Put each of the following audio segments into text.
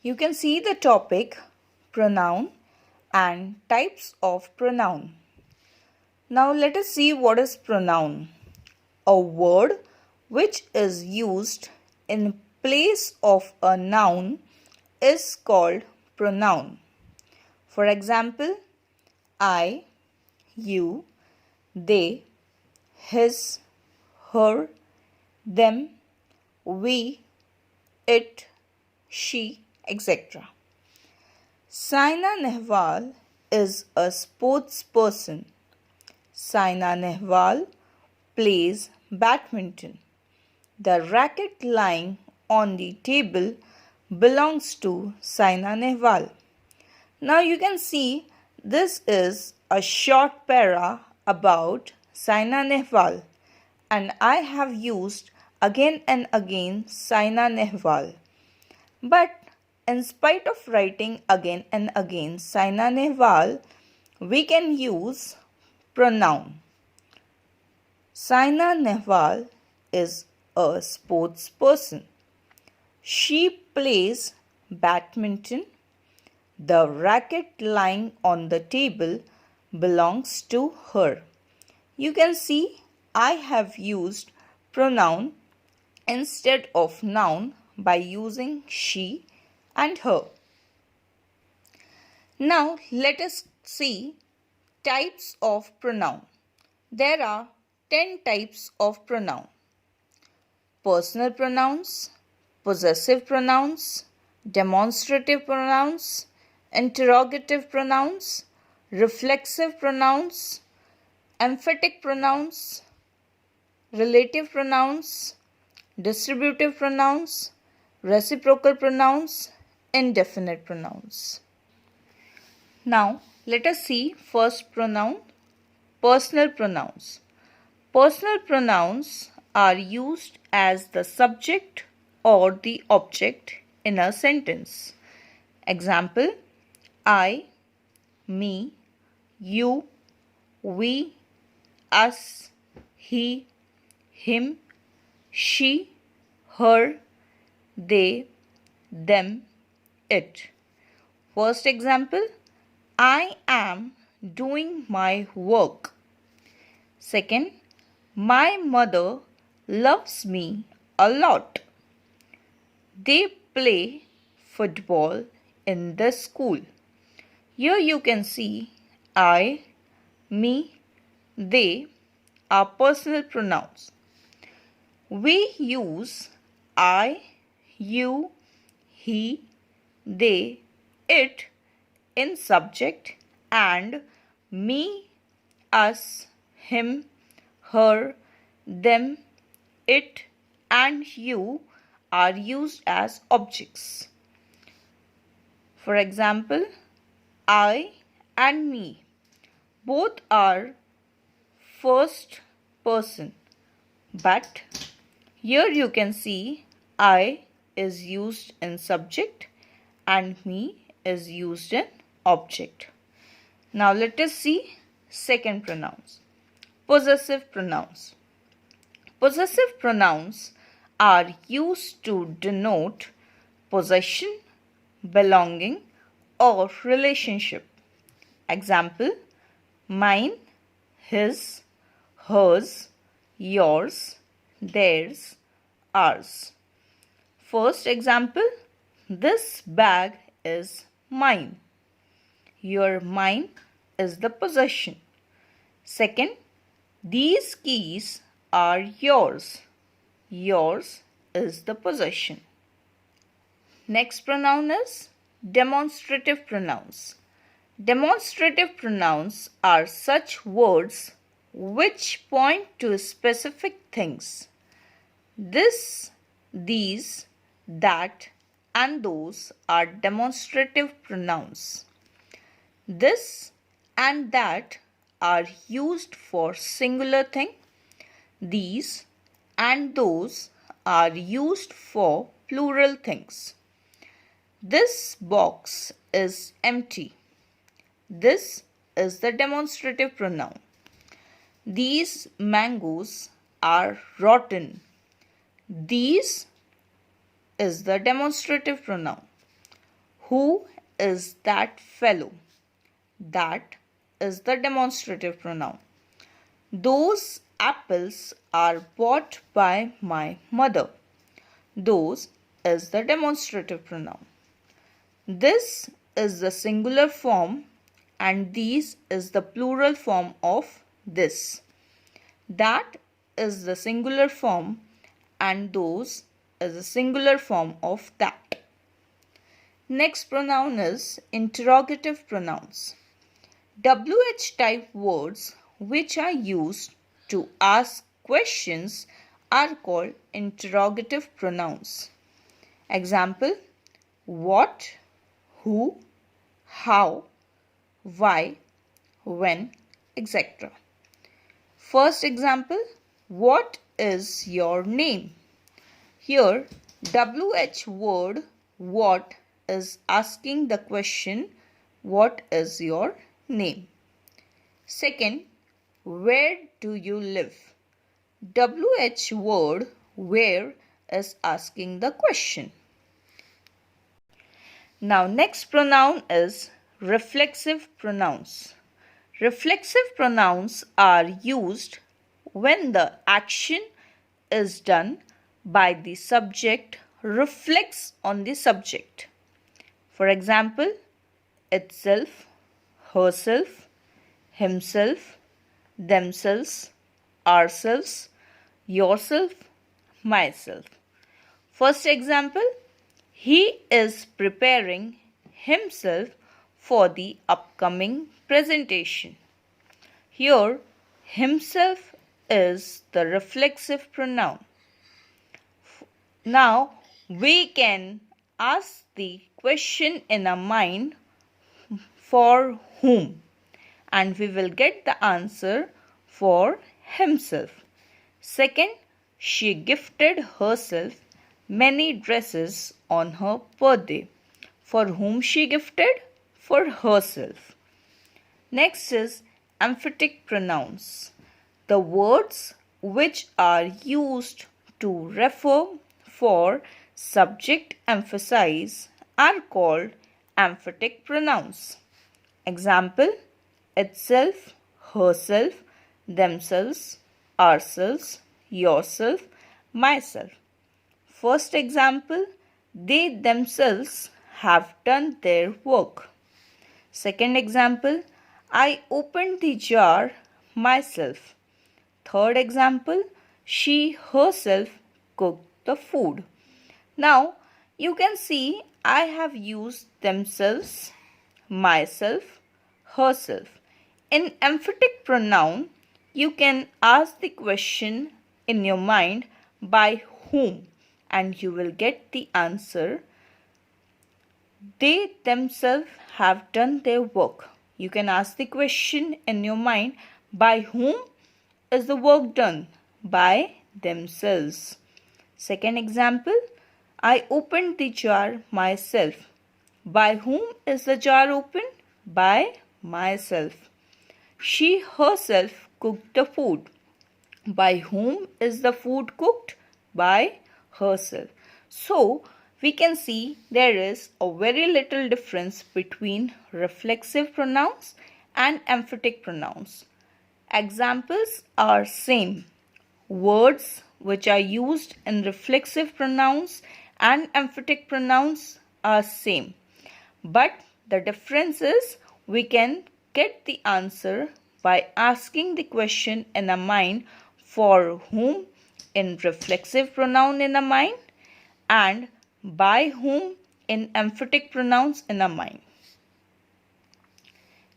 You can see the topic pronoun and types of pronoun. Now let us see what is pronoun. A word which is used in place of a noun is called pronoun. For example, I, you, they, his, her, them, we, it, she, etc. Saina Nehwal is a sports person. Saina Nehwal plays badminton. The racket lying on the table belongs to Saina Nehwal. Now you can see this is a short para about Saina Nehwal, and I have used again and again Saina Nehwal. But in spite of writing again and again Saina Nehwal, we can use pronoun. Saina Nehwal is a sports person. She plays badminton. The racket lying on the table belongs to her. You can see I have used pronoun instead of noun by using she and her. Now let us see types of pronoun. There are 10 types of pronoun. Personal pronouns, possessive pronouns, demonstrative pronouns, interrogative pronouns, reflexive pronouns, emphatic pronouns, relative pronouns, distributive pronouns, reciprocal pronouns, indefinite pronouns. Now let us see first pronoun, personal pronouns. Personal pronouns are used as the subject or the object in a sentence. Example, I, me, you, we, us, he, him, she, her, they, them, it. First example, I am doing my work. Second, my mother loves me a lot. They play football in the school. Here you can see I, me, they are personal pronouns. We use I, you, he, they, it in subject and me, us, him, her, them, it and you are used as objects. For example, I and me both are first person, but here you can see I is used in subject and me is used in object. Now let us see second pronouns. Possessive pronouns. Possessive pronouns are used to denote possession, belonging, or relationship. Example, mine, his, hers, yours, theirs, ours. First example, this bag is mine. Your mine is the possession. Second, these keys are yours. Yours is the possession. Next pronoun is demonstrative pronouns. Demonstrative pronouns are such words which point to specific things. This, these, that, and those are demonstrative pronouns. This and that are used for singular thing. These and those are used for plural things. This box is empty. This is the demonstrative pronoun. These mangoes are rotten. These is the demonstrative pronoun. Who is that fellow? That is the demonstrative pronoun. Those apples are bought by my mother. Those is the demonstrative pronoun. This is the singular form and these is the plural form of this. That is the singular form and those is the singular form of that. Next pronoun is interrogative pronouns. WH type words which are used to ask questions are called interrogative pronouns. Example: what, who, how, why, when, etc. First example: what is your name? Here, WH word what is asking the question, what is your name? Second, where do you live? WH word where is asking the question. Now next pronoun is reflexive pronouns. Reflexive pronouns are used when the action is done by the subject reflects on the subject. For example, itself, herself, himself, themselves, ourselves, yourself, myself. First example: he is preparing himself for the upcoming presentation. Here, himself is the reflexive pronoun. Now, we can ask the question in our mind, for whom, and we will get the answer for himself. Second, she gifted herself many dresses on her birthday. For whom she gifted? For herself. Next is emphatic pronouns. The words which are used to refer for subject emphasize are called emphatic pronouns. Example: itself, herself, themselves, ourselves, yourself, myself. First example: they themselves have done their work. Second example: I opened the jar myself. Third example: she herself cooked the food. Now you can see I have used themselves, myself, herself. In emphatic pronoun, you can ask the question in your mind, by whom, and you will get the answer. They themselves have done their work. You can ask the question in your mind, by whom is the work done? By themselves. Second example: I opened the jar myself. By whom is the jar opened? By myself. She herself cooked the food. By whom is the food cooked? By herself. So, we can see there is a very little difference between reflexive pronouns and emphatic pronouns. Examples are same. Words which are used in reflexive pronouns and emphatic pronouns are same. But the difference is we can get the answer by asking the question in our mind, for whom in reflexive pronoun in our mind and by whom in emphatic pronouns in our mind.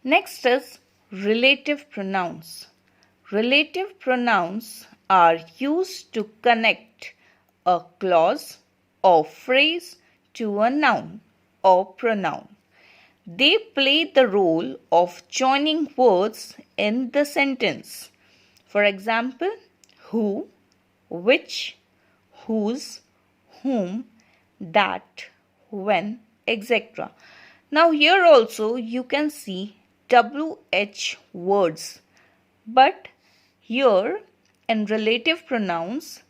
Next is relative pronouns. Relative pronouns are used to connect a clause or phrase to a noun or pronoun. They play the role of joining words in the sentence. For example, who, which, whose, whom, that, when, etc. Now here also you can see WH words, but here in relative pronouns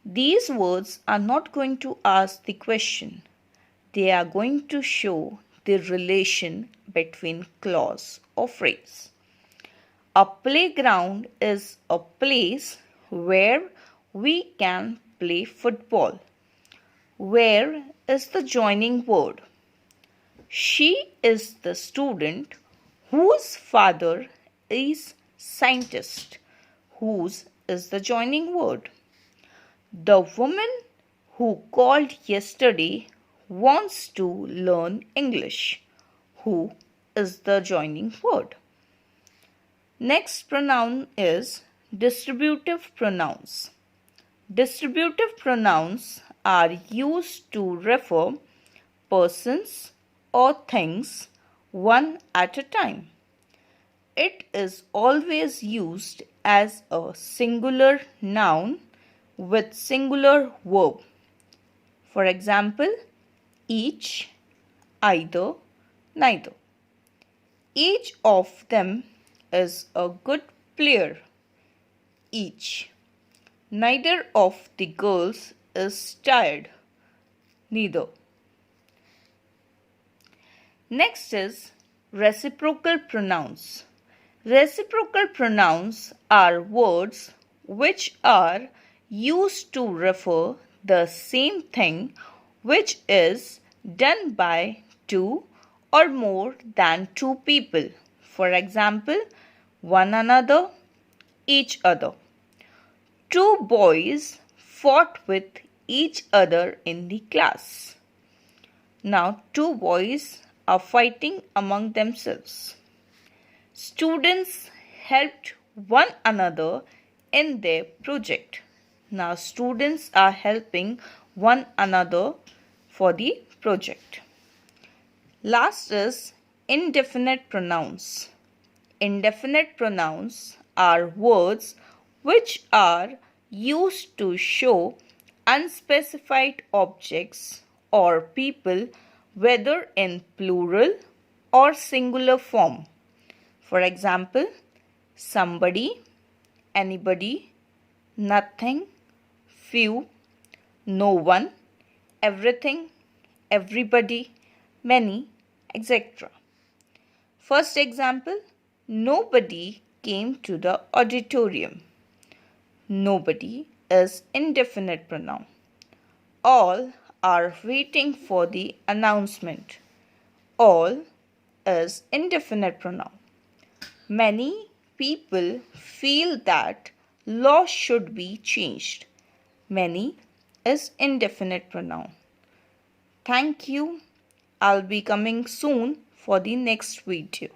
these words are not going to ask the question. they are going to show the relation between clause or phrase. A playground is a place where we can play football. Where is the joining word? She is the student whose father is scientist. Whose is the joining word? The woman who called yesterday wants to learn English. Who is the joining word? Next pronoun is distributive pronouns. Distributive pronouns are used to refer persons or things one at a time. It is always used as a singular noun with singular verb. For example, each, either, neither. Each of them is a good player. Each. Neither of the girls is tired. Neither. Next is reciprocal pronouns. Reciprocal pronouns are words which are used to refer the same thing which is done by two or more than two people. For example, one another, each other. Two boys fought with each other in the class. Now, two boys are fighting among themselves. Students helped one another in their project. Now, students are helping one another for the project. Last is indefinite pronouns. Indefinite pronouns are words which are used to show unspecified objects or people, whether in plural or singular form. For example, somebody, anybody, nothing, few, no one, everything, everybody, many, etc. First example, nobody came to the auditorium. Nobody is indefinite pronoun. All are waiting for the announcement. All is indefinite pronoun. Many people feel that law should be changed. Many is indefinite pronoun. Thank you. I'll be coming soon for the next video.